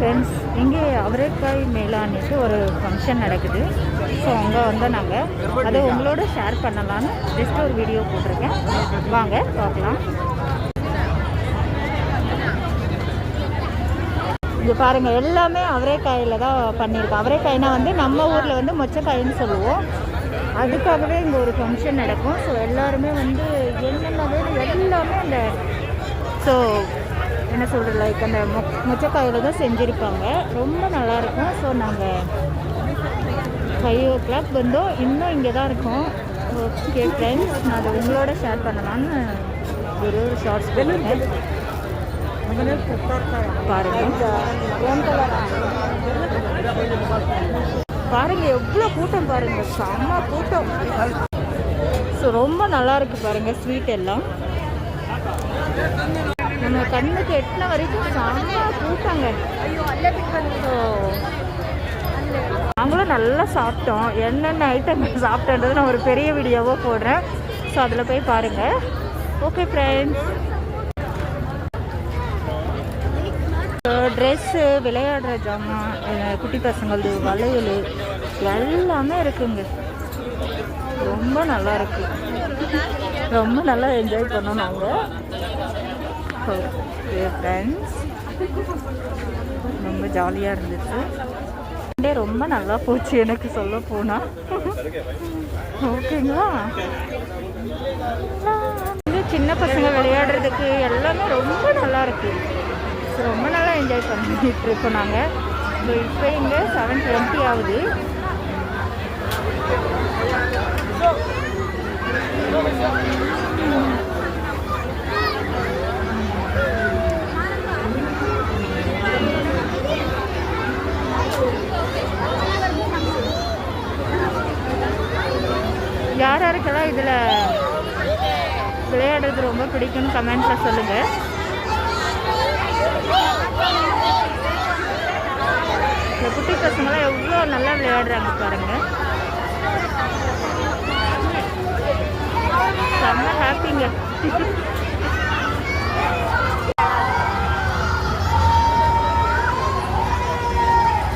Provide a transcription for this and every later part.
Friends, இங்கே அவரைக்காய் மேலான்ட்டு ஒரு ஃபங்க்ஷன் நடக்குது. ஸோ அங்கே வந்து நாங்கள் அதை உங்களோட ஷேர் பண்ணலான்னு ஜஸ்ட் ஒரு வீடியோ போட்டிருக்கேன். வாங்க பார்க்கலாம். இங்கே பாருங்கள், எல்லாமே அவரைக்காயில் தான் பண்ணியிருக்கோம். அவரைக்காய்னா வந்து நம்ம ஊரில் வந்து மொச்சக்காயின்னு சொல்லுவோம். அதுக்காகவே இங்கே ஒரு ஃபங்க்ஷன் நடக்கும். ஸோ எல்லாருமே வந்து என்னென்னவே எல்லாமே அந்த ஸோ என்ன சொல்கிறது, லைக் அந்த மொச்சக்காயில் தான் செஞ்சுருப்பாங்க. ரொம்ப நல்லாயிருக்கும். ஸோ நாங்கள் 5 o'clock வந்தோம். இன்னும் இங்கே தான் இருக்கோம். ஓகே ஃப்ரெண்ட்ஸ், நான் அதை உங்களோட ஷேர் பண்ணலான்னு ஒரு ஷார்ட்ஸ் பண்ணுறேன். பாருங்க எவ்வளோ கூட்டம் பாருங்க, செம்ம கூட்டம். ஸோ ரொம்ப நல்லா இருக்கு பாருங்க. ஸ்வீட் எல்லாம் நம்ம கண்ணுக்கு எட்டின வரைக்கும் செம்ம கூட்டங்க. ஸோ நாங்களும் நல்லா சாப்பிட்டோம். என்னென்ன ஐட்டம் சாப்பிட்டோன்றது நான் ஒரு பெரிய வீடியோவாக போடுறேன். ஸோ அதில் போய் பாருங்கள். ஓகே ஃப்ரெண்ட்ஸ், ட்ரெஸ்ஸு, விளையாடுற ஜாமான், குட்டி பசங்களது வளையல் எல்லாமே இருக்குங்க. ரொம்ப நல்லா இருக்கு. ரொம்ப நல்லா என்ஜாய் பண்ணோம் நாங்கள். ஓகே ஃப்ரெண்ட்ஸ், ரொம்ப ஜாலியாக இருந்துச்சு. ரொம்ப நல்லா போச்சு எனக்கு சொல்ல போனால். ஓகேங்களா, சின்ன பசங்க விளையாடுறதுக்கு எல்லாமே ரொம்ப நல்லா இருக்கு. ஸோ ரொம்ப நல்லா என்ஜாய் பண்ணிட்டு இருக்கோம் நாங்கள். ஸோ இப்போ இங்கே 7:20 ஆகுது. யார் யாருக்கெல்லாம் இதில் விளையாடுறது ரொம்ப பிடிக்கும்னு கமெண்ட்ஸில் சொல்லுங்கள். இந்த குட்டி பசங்களாம் எவ்வளோ நல்லா விளையாடுறாங்க பாருங்கள். செம்ம ஹாப்பிங்க.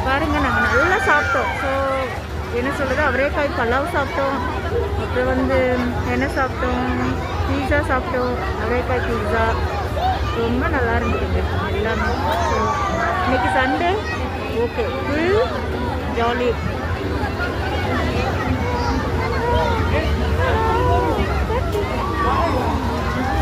பாருங்கள், நாங்கள் நல்லா சாப்பிட்டோம். ஸோ என்ன சொல்கிறது, அவரைக்காய் பல்லாவ் சாப்பிட்டோம். அப்புறம் வந்து என்ன சாப்பிட்டோம், பீஸா சாப்பிட்டோம். அவரைக்காய் பீஸா ரொம்ப நல்லா இருந்துருக்கு எல்லாமே. ஸோ இன்னைக்கு சண்டே. Okay, full jolly.